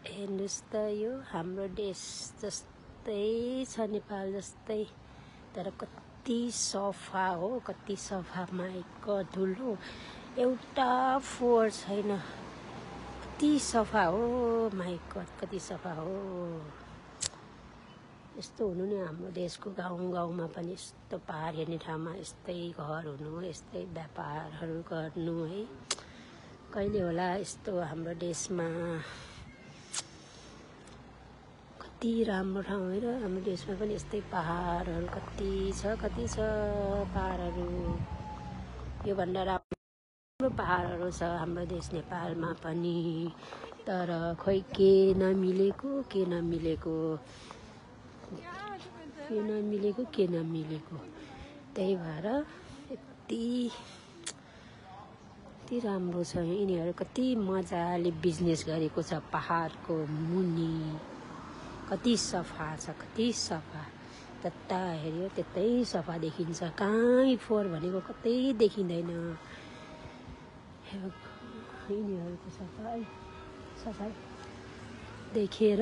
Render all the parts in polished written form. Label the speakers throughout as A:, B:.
A: हेर्नुहोस् त यो हाम्रो देश जस्तै छ, नेपाल जस्तै, तर कति सफा हो, कति सफा। माइक धुलो एउटा फोहोर छैन, कति सफा हो। माइक कति सफा हो। यस्तो हुनु नि हाम्रो देशको गाउँ गाउँमा पनि, यस्तो पहाड हेर्ने ठाउँमा यस्तै घर हुनु, यस्तै व्यापारहरू गर्नु है। कहिले होला यस्तो हाम्रो देशमा। कति राम्रो ठाउँ होइन हाम्रो देशमा पनि, यस्तै पहाडहरू कति छ पहाडहरू। योभन्दा राम्रो पहाडहरू छ हाम्रो देश नेपालमा पनि, तर खोइ के नमिलेको त्यही भएर यति राम्रो छ। यिनीहरू कति मजाले बिजनेस गरेको छ पहाडको मुनि, कति सफा छ, कति सफा। जता हेऱ्यो त्यतै सफा देखिन्छ, कहीँ फोहोर भनेको कतै देखिँदैन। यिनीहरूको सफाइ देखेर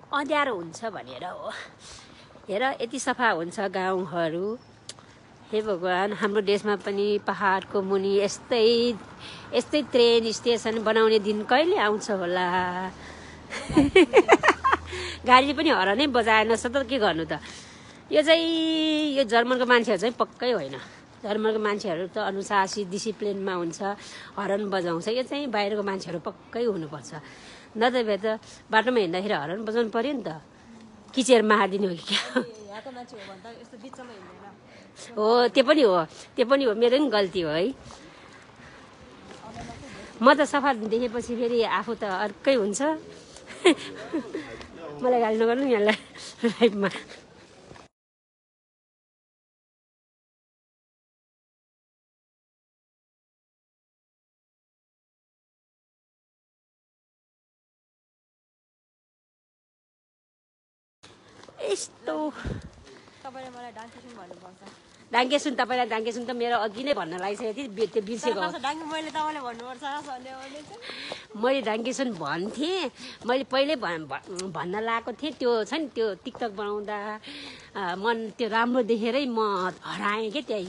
A: अँध्यारो हुन्छ भनेर हो। हेर यति सफा हुन्छ गाउँहरू। हे भगवान्, हाम्रो देशमा पनि पहाडको मुनि यस्तै ट्रेन स्टेसन बनाउने दिन कहिले आउँछ होला। गाडी पनि हरनै बजाएन छ त के गर्नु त। यो जर्मनको मान्छेहरू चाहिँ पक्कै होइन। जर्मनको मान्छेहरू त अनुशासित डिसिप्लिनमा हुन्छ, हरन बजाउँछ। यो चाहिँ बाहिरको मान्छेहरू पक्कै हुनुपर्छ। नत्र त बाटोमा हिँड्दाखेरि हरन बजाउनु पर्यो नि त। किचेर मारिदिने हो कि क्या हो। त्यो पनि हो, मेरो पनि गल्ती हो है। म त सफा देखेपछि फेरि आफू त अर्कै हुन्छ। मलाई गाली नगर्नु नि यहाँलाई लाइफमा। यस्तो डाङ्के सुन, तपाईँलाई डाङ्के सुन त मेरो अघि नै भन्न लागिसकेको थिएँ, त्यो बिर्सेको। मैले डाङ्के सुन भन्थेँ, मैले पहिल्यै भन्न लागेको थिएँ। त्यो छ नि, त्यो टिकटक बनाउँदा मन त्यो राम्रो देखेरै म हराएँ क्या। त्यही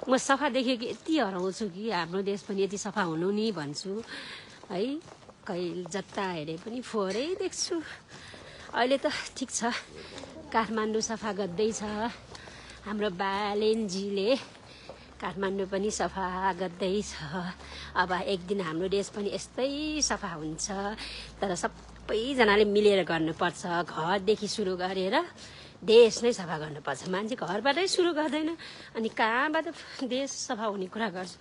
A: म सफा देखेँ कि यति हराउँछु कि हाम्रो देश पनि यति सफा हुनु नि भन्छु है। कहिले जता हेरे पनि फोहोरै देख्छु। अहिले त ठिक छ, काठमाडौँ सफा गर्दैछ हाम्रो बालेनजीले। काठमाडौँ पनि सफा गर्दैछ। अब एक दिन हाम्रो देश पनि यस्तै सफा हुन्छ, तर सबैजनाले मिलेर गर्नुपर्छ। घरदेखि सुरु गरेर देश नै सफा गर्नुपर्छ। मान्छे घरबाटै सुरु गर्दैन अनि कहाँबाट देश सफा हुने कुरा गर्छ।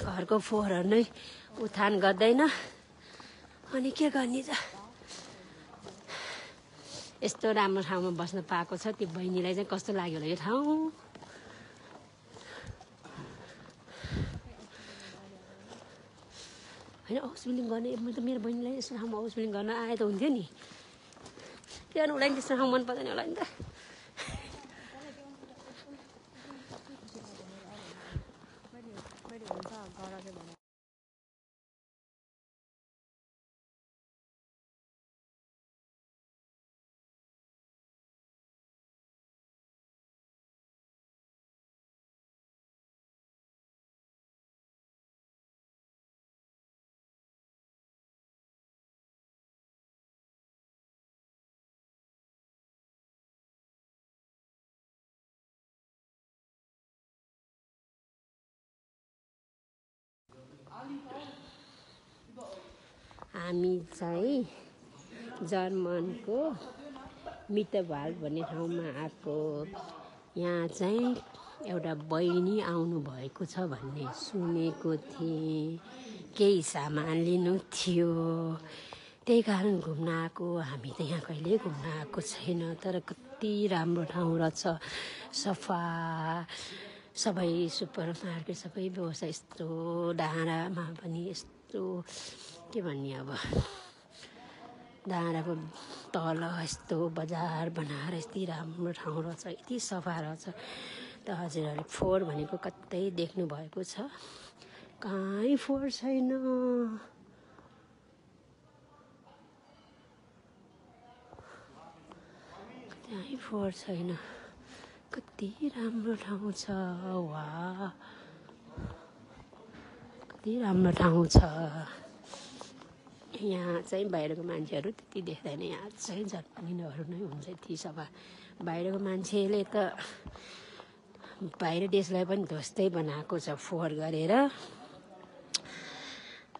A: घरको फोहोरहरू नै उठान गर्दैन अनि के गर्ने त। यस्तो राम्रो ठाउँमा बस्न पाएको छ, त्यो बहिनीलाई चाहिँ कस्तो लाग्यो होला यो ठाउँ। होइन हाउस बिल्डिङ गर्ने, म त मेरो बहिनीलाई यस्तो ठाउँमा हाउस बिल्डिङ गर्न आए त हुन्थ्यो नि। किन उसलाई त्यस्तो ठाउँ मन पर्दैन होला नि त। हामी चाहिँ जर्मनको मिटरवाल्ड भन्ने ठाउँमा आएको। यहाँ चाहिँ एउटा बहिनी आउनुभएको छ भन्ने सुनेको थिएँ। केही सामान लिनु थियो, त्यही कारण घुम्न आएको। हामी त यहाँ कहिल्यै घुम्न आएको छैन, तर कति राम्रो ठाउँ रहेछ, सफा, सबै सुपर मार्केट सबै व्यवस्था। यस्तो डाँडामा पनि यस्तो के भन्ने अब, डाँडाको तल यस्तो बजार बनाएर यति राम्रो ठाउँ रहेछ, यति सफा रहेछ। त हजुरहरूले फोहोर भनेको कतै देख्नु भएको छ? कहीँ फोहोर छैन। कहीँ फोहोर छैन। कति राम्रो ठाउँ छ। वाह, कति राम्रो ठाउँ छ। यहाँ चाहिँ बाहिरको मान्छेहरू त्यति देख्दैन। यहाँ चाहिँ जर्मनीहरू नै हुन्छ यति सफा। बाहिरको मान्छेले त बाहिर देशलाई पनि ध्वस्तै बनाएको छ फोहोर गरेर।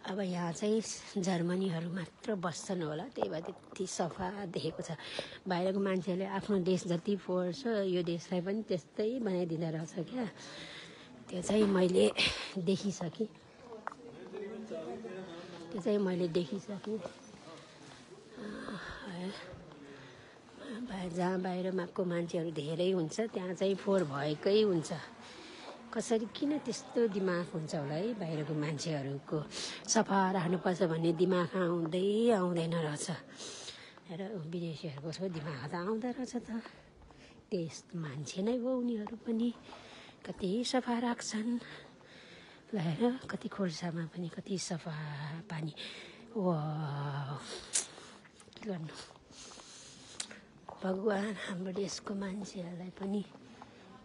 A: अब यहाँ चाहिँ जर्मनीहरू मात्र बस्छन् होला, त्यही भएर त्यति सफा देखेको छ। बाहिरको मान्छेले आफ्नो देश जति फोहोर छ यो देशलाई पनि त्यस्तै बनाइदिँदो रहेछ क्या। त्यो चाहिँ मैले देखिसकेँ। जहाँ बाहिरको मान्छेहरू धेरै हुन्छ त्यहाँ चाहिँ फोहोर भएकै हुन्छ। कसरी, किन त्यस्तो दिमाग हुन्छ होला है बाहिरको मान्छेहरूको। सफा राख्नुपर्छ भन्ने दिमाग आउँदैन रहेछ। र विदेशीहरूको छ दिमाग त आउँदो रहेछ त। त्यस्तो मान्छे नै हो उनीहरू पनि। कति सफा राख्छन् ल हेर, कति खोल्सामा पनि कति सफा पानी। वाह, के गर्नु। भगवान् हाम्रो देशको मान्छेहरूलाई पनि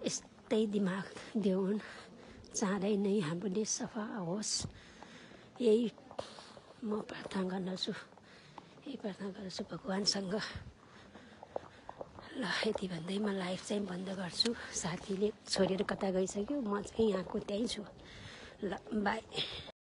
A: यस्तै दिमाग देऊन्। चाँडै नै हाम्रो देश सफा होस्, यही म प्रार्थना गर्दछु भगवान्सँग। ल यति भन्दै म लाइभ चाहिँ बन्द गर्छु। साथीले छोडेर कता गइसक्यो, म चाहिँ यहाँको त्यहीँ छु। ल बाई।